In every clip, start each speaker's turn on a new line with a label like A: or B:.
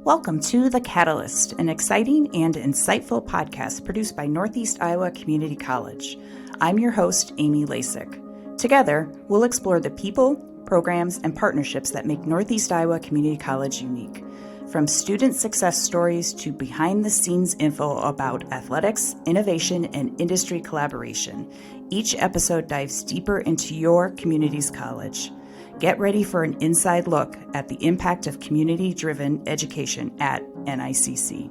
A: Welcome to The Catalyst, an exciting and insightful podcast produced by Northeast Iowa Community College. I'm your host, Amy Lasik. Together, we'll explore the people, programs, and partnerships that make Northeast Iowa Community College unique. From student success stories to behind-the-scenes info about athletics, innovation, and industry collaboration, each episode dives deeper into your community's college. Get ready for an inside look at the impact of community-driven education at NICC.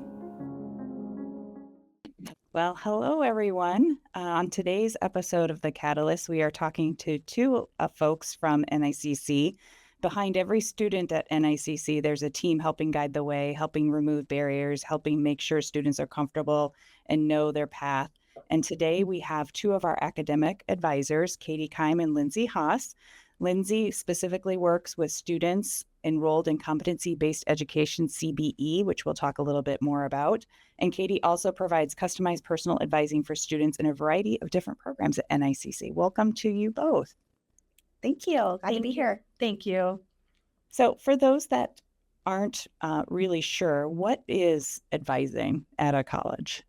A: Well, hello, everyone. On today's episode of The Catalyst, we are talking to two folks from NICC. Behind every student at NICC, there's a team helping guide the way, helping remove barriers, helping make sure students are comfortable and know their path. And today we have two of our academic advisors, Kime and Lindsey Haas. Lindsey specifically works with students enrolled in competency-based education, CBE, which we'll talk a little bit more about. And Katie also provides customized personal advising for students in a variety of different programs at NICC. Welcome to you both.
B: Thank you. Glad to be here.
C: Thank you.
A: So for those that aren't really sure, what is advising at a college?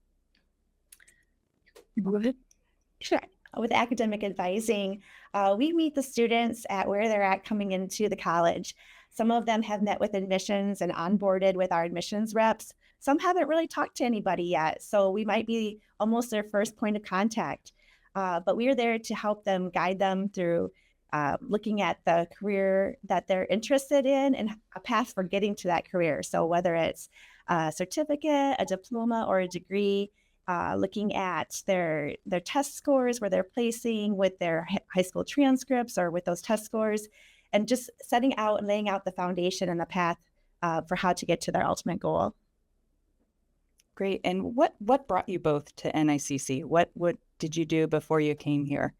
B: Sure. With academic advising, we meet the students at where they're at coming into the college. Some of them have met with admissions and onboarded with our admissions reps. Some haven't really talked to anybody yet, so we might be almost their first point of contact. But we are there to help them, guide them through looking at the career that they're interested in and a path for getting to that career. So whether it's a certificate, a diploma, or a degree, looking at their test scores, where they're placing with their high school transcripts or with those test scores, and just setting out and laying out the foundation and the path for how to get to their ultimate goal.
A: Great. And what brought you both to NICC? What did you do before you came here?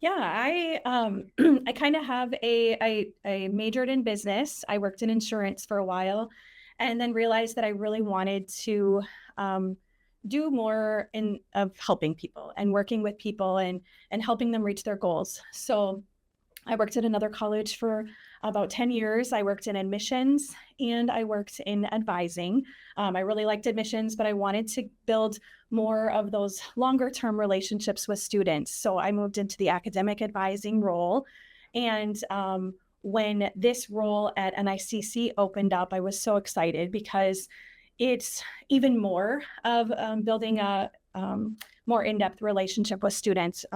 C: Yeah, I kind of have I majored in business. I worked in insurance for a while, and then realized that I really wanted to do more of helping people and working with people and helping them reach their goals. So I worked at another college for about 10 years. I worked in admissions and I worked in advising. I really liked admissions, but I wanted to build more of those longer term relationships with students. So I moved into the academic advising role. And when this role at NICC opened up, I was so excited because it's even more of building a more in-depth relationship with students.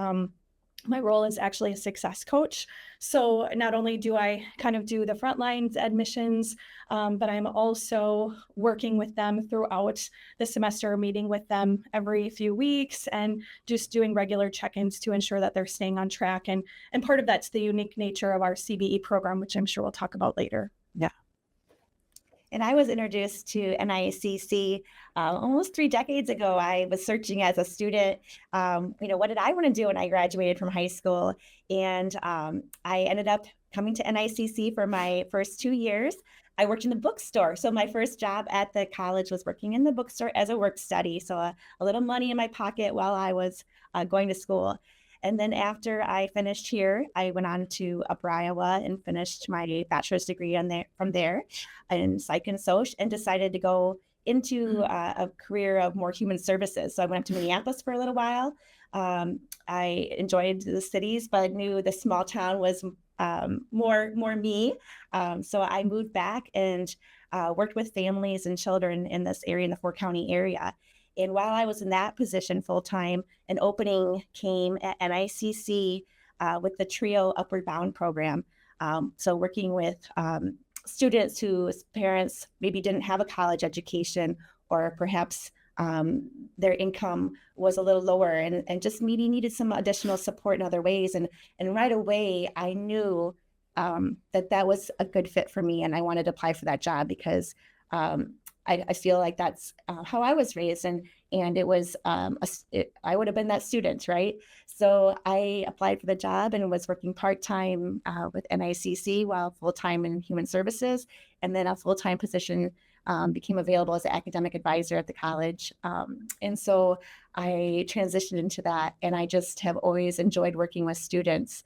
C: My role is actually a success coach. So not only do I kind of do the front lines admissions, but I'm also working with them throughout the semester, meeting with them every few weeks and just doing regular check-ins to ensure that they're staying on track. And part of that's the unique nature of our CBE program, which I'm sure we'll talk about later.
A: Yeah.
B: And I was introduced to NICC almost 3 decades ago. I was searching as a student, what did I want to do when I graduated from high school? And I ended up coming to NICC for my first 2 years. I worked in the bookstore. So my first job at the college was working in the bookstore as a work study. So a little money in my pocket while I was going to school. And then after I finished here, I went on to Upper Iowa and finished my bachelor's degree from there in psych and soc, and decided to go into a career of more human services. So I went up to Minneapolis for a little while. I enjoyed the cities, but knew the small town was more me. So I moved back and worked with families and children in this area, in the 4-county area. And while I was in that position full-time, an opening came at NICC with the TRIO Upward Bound program. So working with students whose parents maybe didn't have a college education, or perhaps their income was a little lower and just maybe needed some additional support in other ways. And right away, I knew that was a good fit for me, and I wanted to apply for that job because I feel like that's how I was raised, and it was I would have been that student, right? So I applied for the job and was working part-time with NICC while full-time in human services, and then a full-time position became available as an academic advisor at the college. And so I transitioned into that, and I just have always enjoyed working with students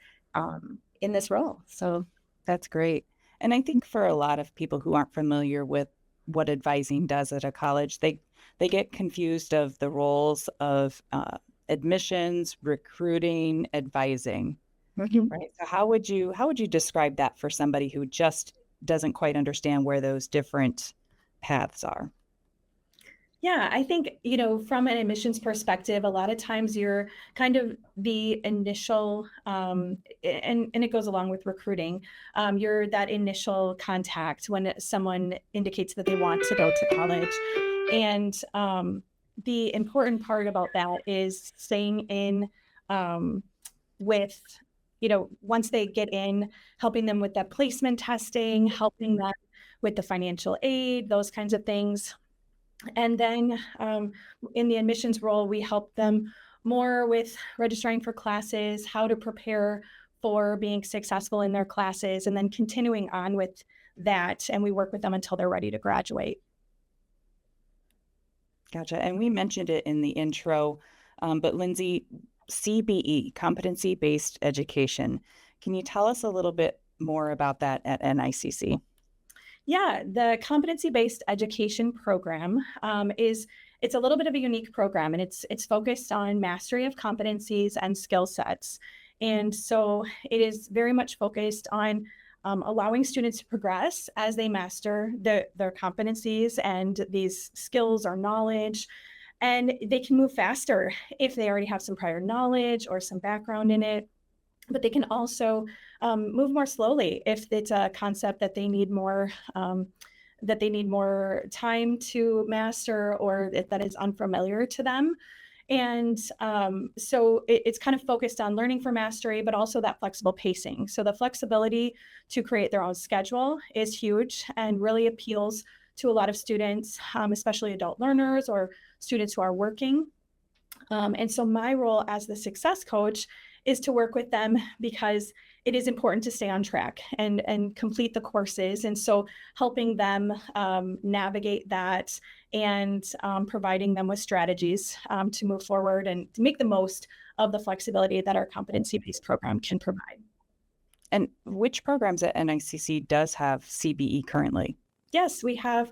B: in this role. So
A: that's great. And I think for a lot of people who aren't familiar with what advising does at a college, they get confused of the roles of admissions, recruiting, advising,
B: Mhm.
A: right? So how would you describe that for somebody who just doesn't quite understand where those different paths are?
C: Yeah, I think, from an admissions perspective, a lot of times you're kind of the initial, and it goes along with recruiting. You're that initial contact when someone indicates that they want to go to college. And the important part about that is staying in um, with, once they get in, helping them with that placement testing, helping them with the financial aid, those kinds of things. And then in the admissions role, we help them more with registering for classes, how to prepare for being successful in their classes, and then continuing on with that. And we work with them until they're ready to graduate.
A: Gotcha. And we mentioned it in the intro, but Lindsay, CBE, competency based education. Can you tell us a little bit more about that at NICC?
C: Yeah, the competency-based education program it's a little bit of a unique program, and it's focused on mastery of competencies and skill sets. And so it is very much focused on allowing students to progress as they master their competencies and these skills or knowledge. And they can move faster if they already have some prior knowledge or some background in it, but they can also move more slowly if it's a concept that they need more time to master, or if that is unfamiliar to them. And so it's kind of focused on learning for mastery, but also that flexible pacing. So the flexibility to create their own schedule is huge and really appeals to a lot of students, especially adult learners or students who are working. And so my role as the success coach is to work with them because it is important to stay on track and complete the courses. And so helping them navigate that and providing them with strategies to move forward and to make the most of the flexibility that our competency-based program can provide.
A: And which programs at NICC does have CBE currently?
C: Yes, we have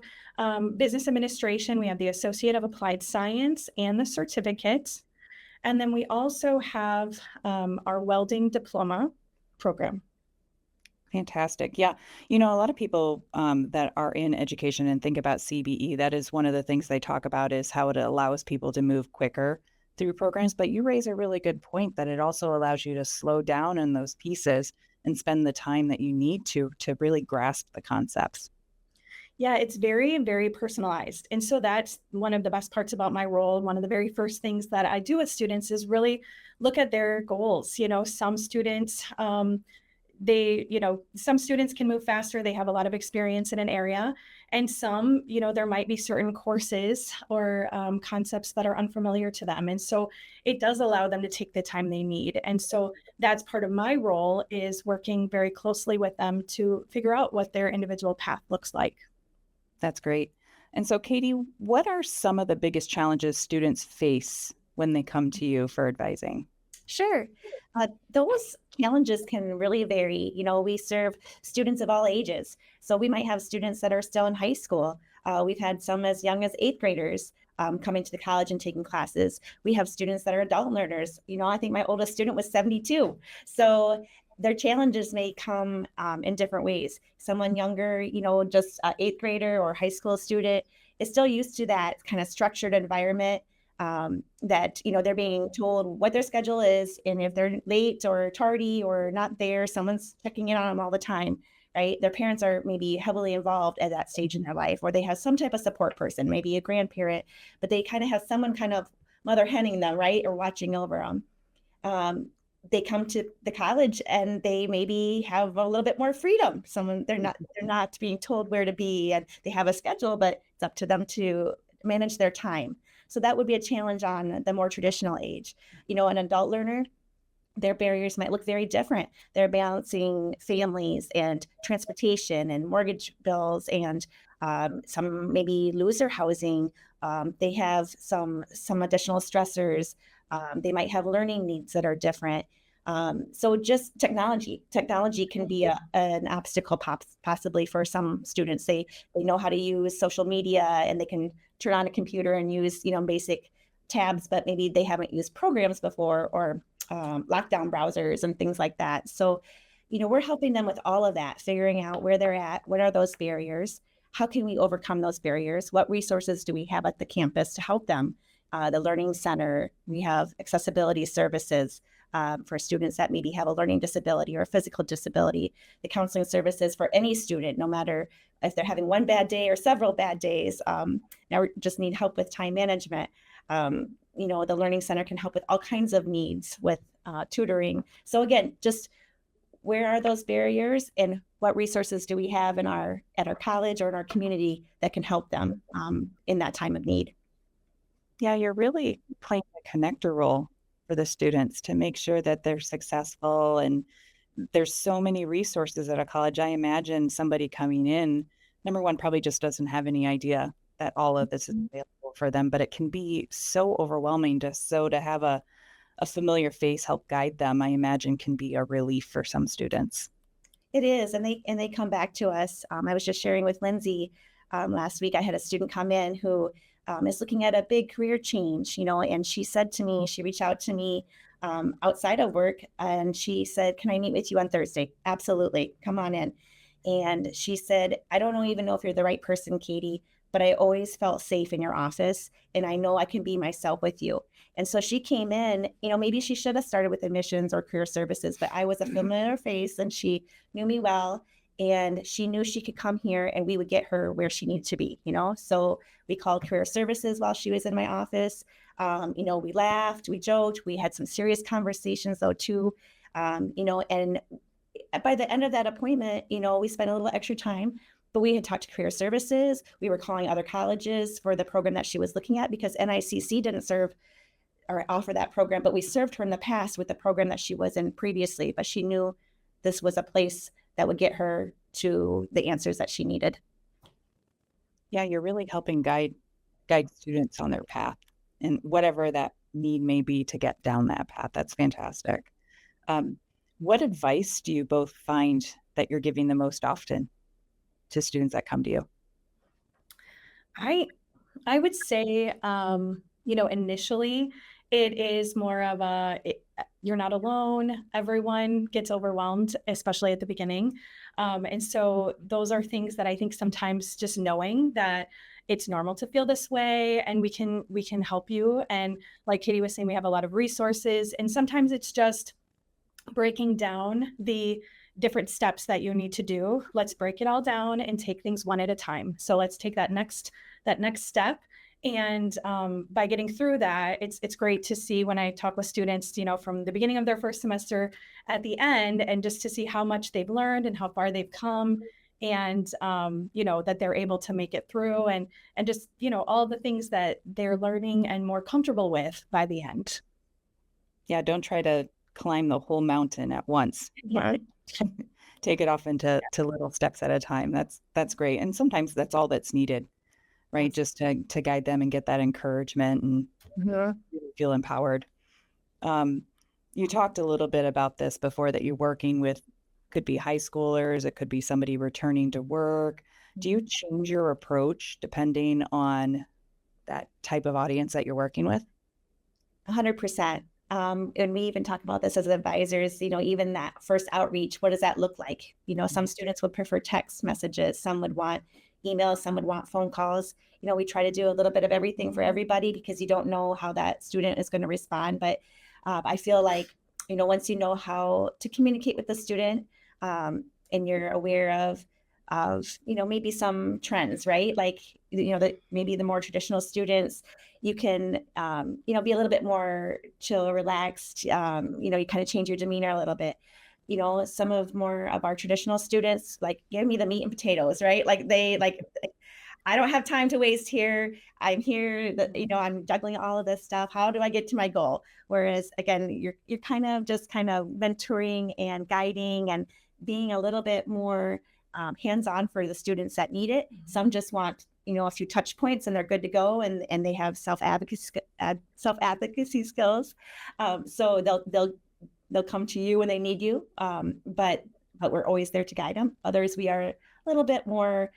C: business administration, we have the Associate of Applied Science and the certificate. And then we also have our welding diploma program.
A: Fantastic. Yeah. A lot of people that are in education and think about CBE, that is one of the things they talk about is how it allows people to move quicker through programs. But you raise a really good point that it also allows you to slow down in those pieces and spend the time that you need to really grasp the concepts.
C: Yeah, it's very, very personalized. And so that's one of the best parts about my role. One of the very first things that I do with students is really look at their goals. Some students, some students can move faster. They have a lot of experience in an area. And some, there might be certain courses or concepts that are unfamiliar to them. And so it does allow them to take the time they need. And so that's part of my role, is working very closely with them to figure out what their individual path looks like.
A: That's great. And so, Katie, what are some of the biggest challenges students face when they come to you for advising?
B: Sure. Those challenges can really vary. We serve students of all ages. So we might have students that are still in high school. We've had some as young as eighth graders coming to the college and taking classes. We have students that are adult learners. I think my oldest student was 72. So their challenges may come in different ways. Someone younger, just eighth grader or high school student is still used to that kind of structured environment, that, they're being told what their schedule is. And if they're late or tardy or not there, someone's checking in on them all the time, right? Their parents are maybe heavily involved at that stage in their life, or they have some type of support person, maybe a grandparent, but they kind of have someone kind of mother henning them, right? Or watching over them. They come to the college and they maybe have a little bit more freedom. They're not being told where to be, and they have a schedule, but it's up to them to manage their time. So that would be a challenge on the more traditional age. An adult learner, their barriers might look very different. They're balancing families and transportation and mortgage bills, and some maybe lose their housing. They have some additional stressors. They might have learning needs that are different. So just technology can be an obstacle possibly for some students. They know how to use social media and they can turn on a computer and use, basic tabs, but maybe they haven't used programs before, or lockdown browsers and things like that. So, we're helping them with all of that, figuring out where they're at, what are those barriers, how can we overcome those barriers, what resources do we have at the campus to help them. The Learning Center, we have accessibility services for students that maybe have a learning disability or a physical disability, the counseling services for any student, no matter if they're having one bad day or several bad days. Now we just need help with time management. The Learning Center can help with all kinds of needs with tutoring. So again, just where are those barriers and what resources do we have at our college or in our community that can help them in that time of need?
A: Yeah, you're really playing a connector role for the students to make sure that they're successful. And there's so many resources at a college. I imagine somebody coming in, number one, probably just doesn't have any idea that all of this is available for them, but it can be so overwhelming to have a familiar face help guide them, I imagine can be a relief for some students.
B: It is, and they come back to us. I was just sharing with Lindsay last week. I had a student come in who is looking at a big career change, and she said to me, she reached out to me outside of work, and she said, "Can I meet with you on Thursday?" Absolutely, come on in. And she said, "I don't even know if you're the right person, Katie, but I always felt safe in your office, and I know I can be myself with you." And so she came in, maybe she should have started with admissions or career services, but I was a familiar face and she knew me well. And she knew she could come here and we would get her where she needed to be, So we called career services while she was in my office. We laughed, we joked, we had some serious conversations though too. And by the end of that appointment, we spent a little extra time, but we had talked to career services. We were calling other colleges for the program that she was looking at because NICC didn't serve or offer that program, but we served her in the past with the program that she was in previously, but she knew this was a place that would get her to the answers that she needed.
A: Yeah, you're really helping guide students on their path and whatever that need may be to get down that path. That's fantastic. What advice do you both find that you're giving the most often to students that come to you?
C: I would say, initially it is more of you're not alone. Everyone gets overwhelmed, especially at the beginning. And so those are things that I think sometimes just knowing that it's normal to feel this way and we can help you. And like Katie was saying, we have a lot of resources, and sometimes it's just breaking down the different steps that you need to do. Let's break it all down and take things one at a time. So let's take that next step. And by getting through that, it's great to see when I talk with students, from the beginning of their first semester at the end, and just to see how much they've learned and how far they've come, and that they're able to make it through, and just all the things that they're learning and more comfortable with by the end.
A: Yeah, don't try to climb the whole mountain at once.
B: Right.
A: Take it off into little steps at a time. That's great. And sometimes that's all that's needed, right? Just to guide them and get that encouragement and really feel empowered. You talked a little bit about this before, that you're working with, could be high schoolers, it could be somebody returning to work. Do you change your approach depending on that type of audience that you're working with?
B: 100%. And we even talk about this as advisors, even that first outreach, what does that look like? Some students would prefer text messages, some would want emails, some would want phone calls. We try to do a little bit of everything for everybody because you don't know how that student is going to respond. But I feel like, once you know how to communicate with the student, and you're aware of maybe some trends, right? Like, that maybe the more traditional students, you can, be a little bit more chill, relaxed. You kind of change your demeanor a little bit. Some of more of our traditional students, like, give me the meat and potatoes, right? Like I don't have time to waste here. I'm here, I'm juggling all of this stuff. How do I get to my goal? Whereas again, you're kind of mentoring and guiding and being a little bit more hands-on for the students that need it. Some just want, a few touch points and they're good to go, and they have self-advocacy skills. So they'll they'll come to you when they need you. But we're always there to guide them. Others, we are a little bit more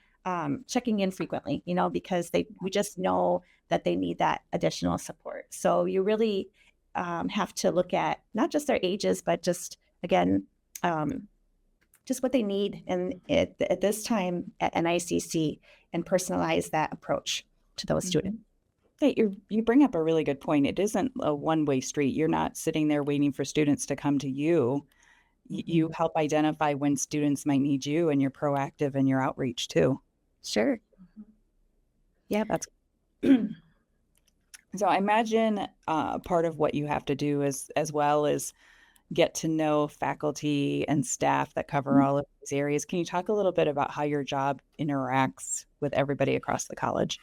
B: checking in frequently, because we just know that they need that additional support. So you really have to look at not just their ages, but just, again, just what they need and at this time at NICC, and personalize that approach to those students.
A: Hey, you bring up a really good point. It isn't a one-way street. You're not sitting there waiting for students to come to you. You help identify when students might need you, and you're proactive in your outreach too.
B: Sure. Yeah,
A: That's so I imagine part of what you have to do is, as well as get to know faculty and staff that cover all of these areas. Can you talk a little bit about how your job interacts with everybody across the college?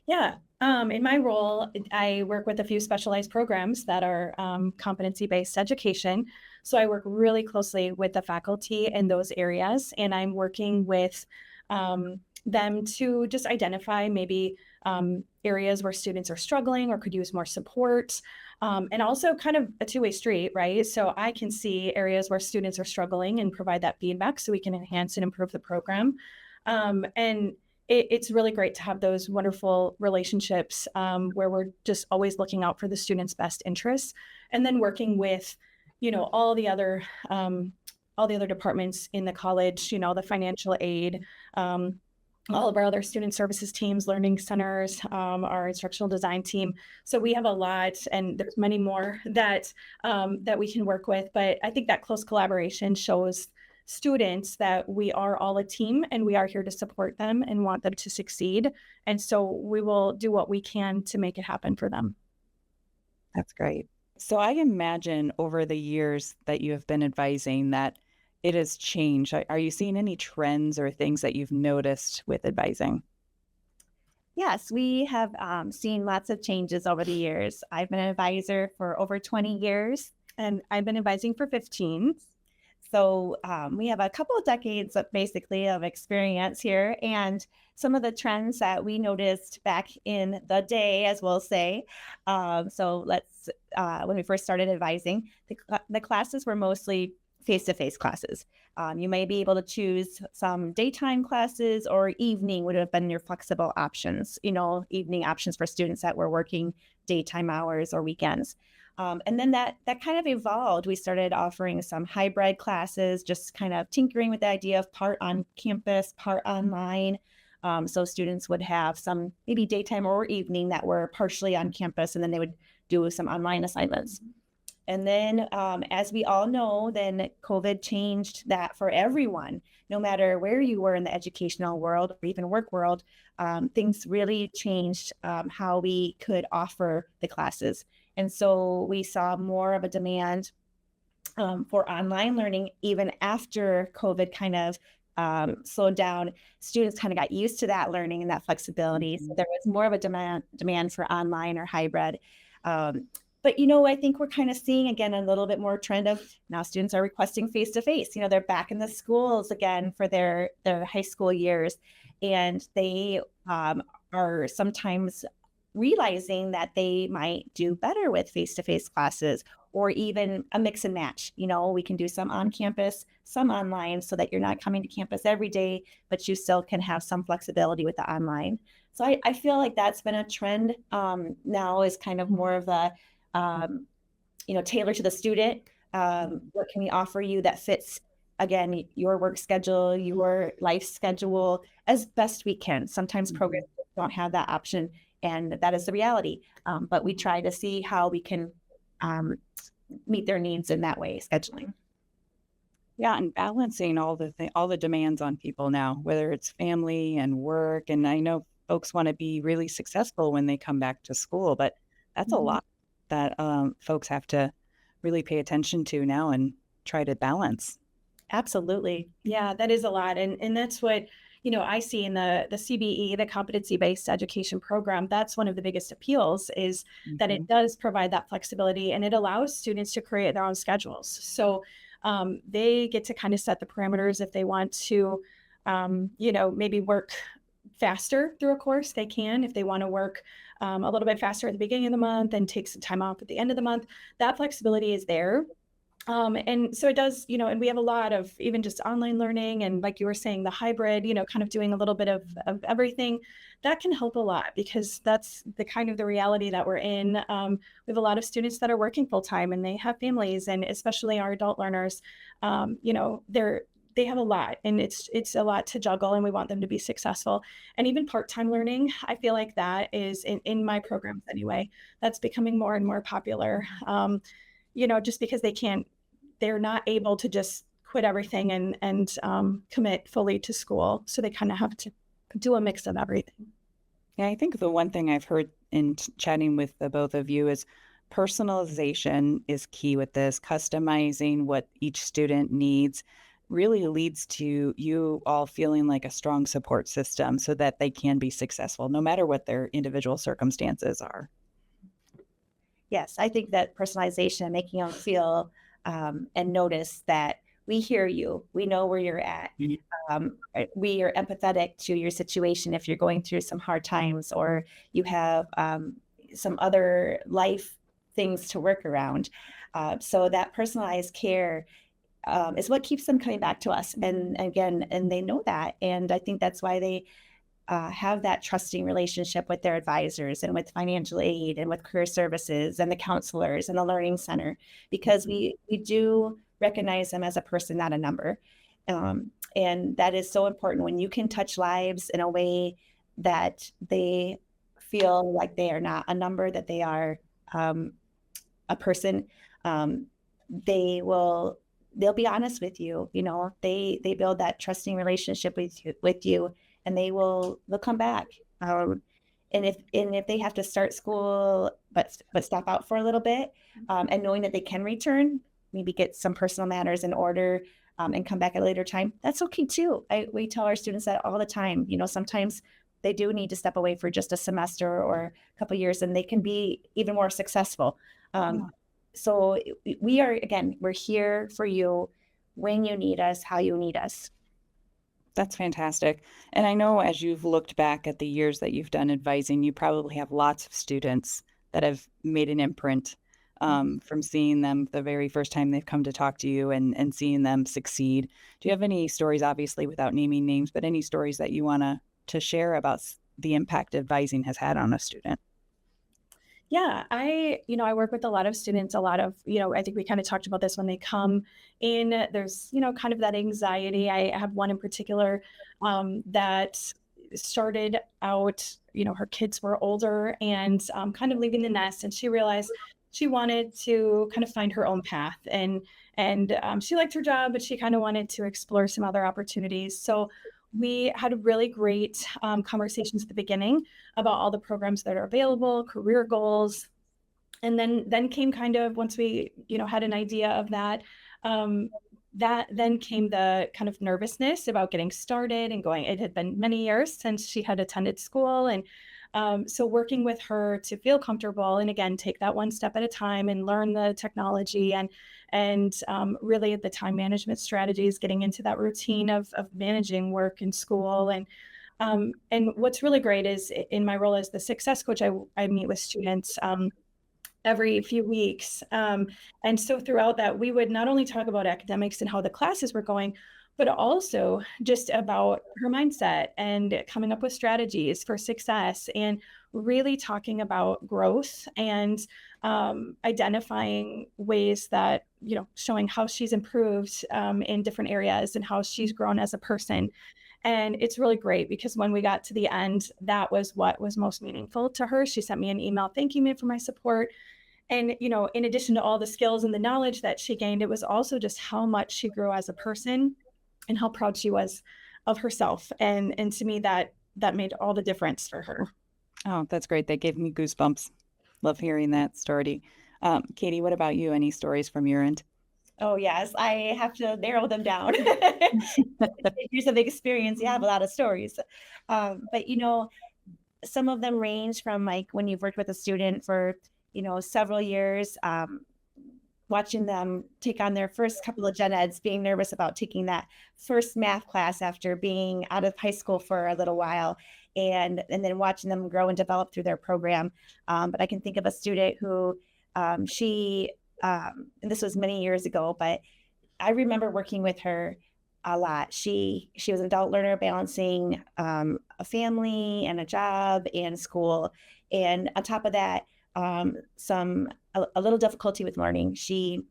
C: Yeah. In my role, I work with a few specialized programs that are competency-based education. So I work really closely with the faculty in those areas, and I'm working with them to just identify maybe areas where students are struggling or could use more support. And also kind of a two-way street, right? So I can see areas where students are struggling and provide that feedback so we can enhance and improve the program. And it's really great to have those wonderful relationships where we're just always looking out for the student's best interests, and then working with, all the other departments in the college, the financial aid, all of our other student services teams, learning centers, our instructional design team. So we have a lot, and there's many more that we can work with. But I think that close collaboration shows students that we are all a team, and we are here to support them and want them to succeed. And so we will do what we can to make it happen for them.
A: That's great. So I imagine over the years that you have been advising that it has changed. Are you seeing any trends or things that you've noticed with advising?
B: Yes, we have seen lots of changes over the years. I've been an advisor for over 20 years.
C: And I've been advising for 15.
B: So we have a couple of decades of experience here, and some of the trends that we noticed back in the day, as we'll say. When we first started advising, the classes were mostly face-to-face classes. You may be able to choose some daytime classes, or evening would have been your flexible options, evening options for students that were working daytime hours or weekends. And then that kind of evolved. We started offering some hybrid classes, just kind of tinkering with the idea of part on campus, part online. So students would have some maybe daytime or evening that were partially on campus, and then they would do some online assignments. And then as we all know, then COVID changed that for everyone, no matter where you were in the educational world or even work world. Things really changed how we could offer the classes. And so we saw more of a demand for online learning even after COVID kind of slowed down. Students kind of got used to that learning and that flexibility. So there was more of a demand for online or hybrid. But, I think we're kind of seeing, again, a little bit more trend of now students are requesting face-to-face. They're back in the schools again for their high school years. And they are sometimes realizing that they might do better with face-to-face classes, or even a mix and match. We can do some on campus, some online, so that you're not coming to campus every day, but you still can have some flexibility with the online. So I feel like that's been a trend now, is kind of more of a tailor to the student. What can we offer you that fits, again, your work schedule, your life schedule as best we can. Sometimes programs don't have that option, and that is the reality. But we try to see how we can meet their needs in that way, scheduling.
A: Yeah, and balancing all the demands on people now, whether it's family and work. And I know folks want to be really successful when they come back to school, but that's a lot that folks have to really pay attention to now and try to balance.
B: Absolutely.
C: Yeah, that is a lot. And that's what, I see in the CBE, the competency-based education program. That's one of the biggest appeals, is that it does provide that flexibility, and it allows students to create their own schedules. So they get to kind of set the parameters. If they want to, maybe work faster through a course, they can. If they want to work a little bit faster at the beginning of the month and take some time off at the end of the month, that flexibility is there. And so it does, and we have a lot of even just online learning and like you were saying, the hybrid, kind of doing a little bit of everything that can help a lot because that's the kind of the reality that we're in. We have a lot of students that are working full time and they have families, and especially our adult learners, they have a lot, and it's a lot to juggle, and we want them to be successful. And even part-time learning, I feel like that is in my programs anyway, that's becoming more and more popular. Just because they're not able to just quit everything and commit fully to school. So they kind of have to do a mix of everything.
A: Yeah, I think the one thing I've heard in chatting with the both of you is personalization is key with this. Customizing what each student needs really leads to you all feeling like a strong support system so that they can be successful no matter what their individual circumstances are.
B: Yes, I think that personalization, making them feel and notice that we hear you, we know where you're at.
A: Mhm.
B: We are empathetic to your situation if you're going through some hard times or you have some other life things to work around. So that personalized care is what keeps them coming back to us. And again, and they know that. And I think that's why they have that trusting relationship with their advisors and with financial aid and with career services and the counselors and the learning center, because we do recognize them as a person, not a number. And that is so important when you can touch lives in a way that they feel like they are not a number, that they are a person. Um, they'll be honest with you. They build that trusting relationship with you, and they'll come back. And if they have to start school but stop out for a little bit, and knowing that they can return, maybe get some personal matters in order, and come back at a later time, that's okay too. We tell our students that all the time. Sometimes they do need to step away for just a semester or a couple of years, and they can be even more successful. So we're here for you when you need us, how you need us.
A: That's fantastic. And I know as you've looked back at the years that you've done advising, you probably have lots of students that have made an imprint from seeing them the very first time they've come to talk to you and seeing them succeed. Do you have any stories, obviously without naming names, but any stories that you want to share about the impact advising has had on a student?
C: Yeah, I work with a lot of students, a lot of, I think we kind of talked about this when they come in, there's, kind of that anxiety. I have one in particular that started out, her kids were older and kind of leaving the nest, and she realized she wanted to kind of find her own path, and she liked her job, but she kind of wanted to explore some other opportunities. So we had really great conversations at the beginning about all the programs that are available, career goals. And then came kind of, once we, had an idea of that, that then came the kind of nervousness about getting started and going. It had been many years since she had attended school. And so working with her to feel comfortable and again, take that one step at a time and learn the technology and really the time management strategies, getting into that routine of managing work and school. And what's really great is in my role as the success coach, I meet with students every few weeks. And so throughout that, we would not only talk about academics and how the classes were going, but also just about her mindset and coming up with strategies for success and really talking about growth and identifying ways that, showing how she's improved in different areas and how she's grown as a person. And it's really great because when we got to the end, that was what was most meaningful to her. She sent me an email thanking me for my support. And, in addition to all the skills and the knowledge that she gained, it was also just how much she grew as a person and how proud she was of herself. And to me, that made all the difference for her.
A: Oh, that's great. That gave me goosebumps. Love hearing that story. Katie, what about you? Any stories from your end?
B: Oh, yes. I have to narrow them down. Years of experience, you have a lot of stories. But, some of them range from like when you've worked with a student for, several years, watching them take on their first couple of gen eds, being nervous about taking that first math class after being out of high school for a little while, and then watching them grow and develop through their program. But I can think of a student who she and this was many years ago, but I remember working with her a lot. She was an adult learner balancing a family and a job and school. And on top of that, a little difficulty with learning. She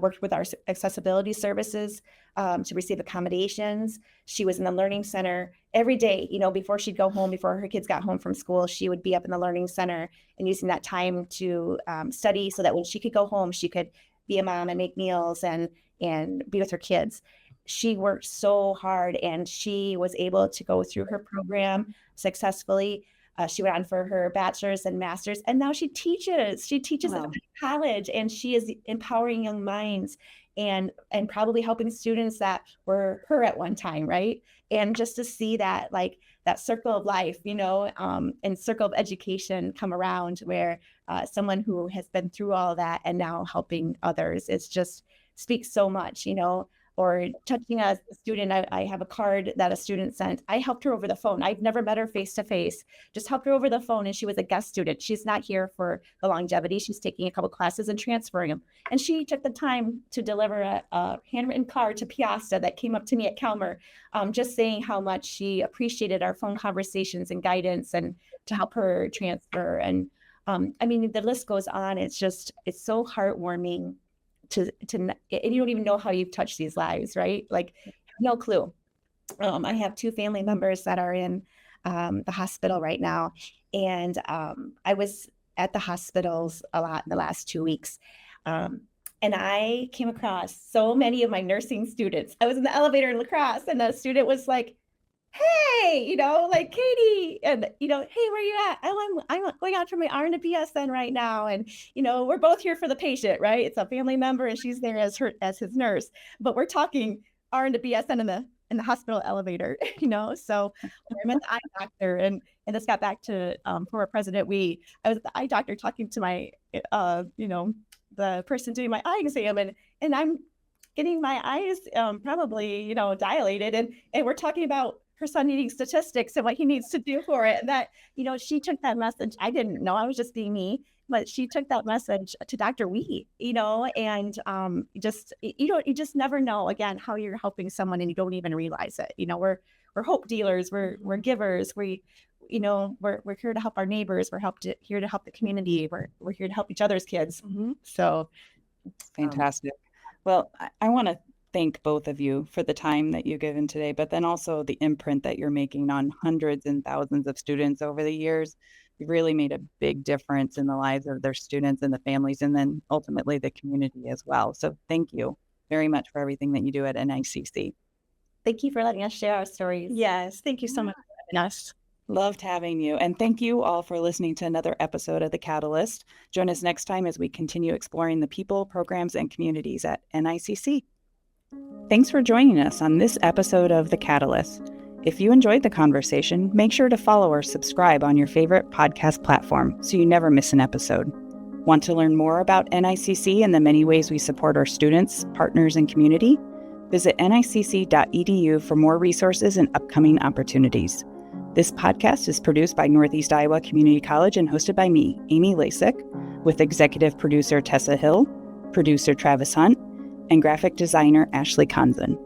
B: worked with our accessibility services to receive accommodations. She was in the learning center every day, before she'd go home, before her kids got home from school, she would be up in the learning center and using that time to study so that when she could go home, she could be a mom and make meals and be with her kids. She worked so hard and she was able to go through her program successfully. She went on for her bachelor's and master's, and now she teaches. She teaches
A: Wow.
B: at college, and she is empowering young minds and probably helping students that were her at one time, right? And just to see that, like that circle of life, and circle of education come around where someone who has been through all that and now helping others, it's just speaks so much, or touching a student. I have a card that a student sent. I helped her over the phone. I've never met her face to face, just helped her over the phone. And she was a guest student. She's not here for the longevity. She's taking a couple classes and transferring them. And she took the time to deliver a handwritten card to Piasta that came up to me at Calmer, just saying how much she appreciated our phone conversations and guidance and to help her transfer. And the list goes on. It's so heartwarming to and you don't even know how you've touched these lives, right? Like, no clue. I have 2 family members that are in the hospital right now, and I was at the hospitals a lot in the last 2 weeks, and I came across so many of my nursing students. I was in the elevator in La Crosse, and the student was like, "Hey, like Katie," and hey, where you at? Oh, I'm going out for my RN to BSN right now, and we're both here for the patient, right? It's a family member, and she's there as his nurse, but we're talking RN to BSN in the hospital elevator, So I'm at the eye doctor, and this got back to former president. I was at the eye doctor talking to my the person doing my eye exam, and I'm getting my eyes probably dilated, and we're talking about her son needing statistics and what he needs to do for it. And that, she took that message. I didn't know, I was just being me, but she took that message to Dr. Wee, and you just never know, again, how you're helping someone and you don't even realize it. We're hope dealers, we're givers, we're here to help our neighbors, here to help the community, we're here to help each other's kids.
C: Mm-hmm.
B: So
A: Fantastic. Well, I want to thank both of you for the time that you've given today, but then also the imprint that you're making on hundreds and thousands of students over the years. You've really made a big difference in the lives of their students and the families, and then ultimately the community as well. So thank you very much for everything that you do at NICC.
B: thank you for letting us share our stories.
C: Yes, thank you so much for having us.
A: Loved having you. And thank you all for listening to another episode of The Catalyst. Join us next time as we continue exploring the people, programs, and communities at NICC. Thanks for joining us on this episode of The Catalyst. If you enjoyed the conversation, make sure to follow or subscribe on your favorite podcast platform so you never miss an episode. Want to learn more about NICC and the many ways we support our students, partners, and community? Visit nicc.edu for more resources and upcoming opportunities. This podcast is produced by Northeast Iowa Community College and hosted by me, Amy Lasik, with executive producer Tessa Hill, producer Travis Hunt, and graphic designer Ashley Konzen.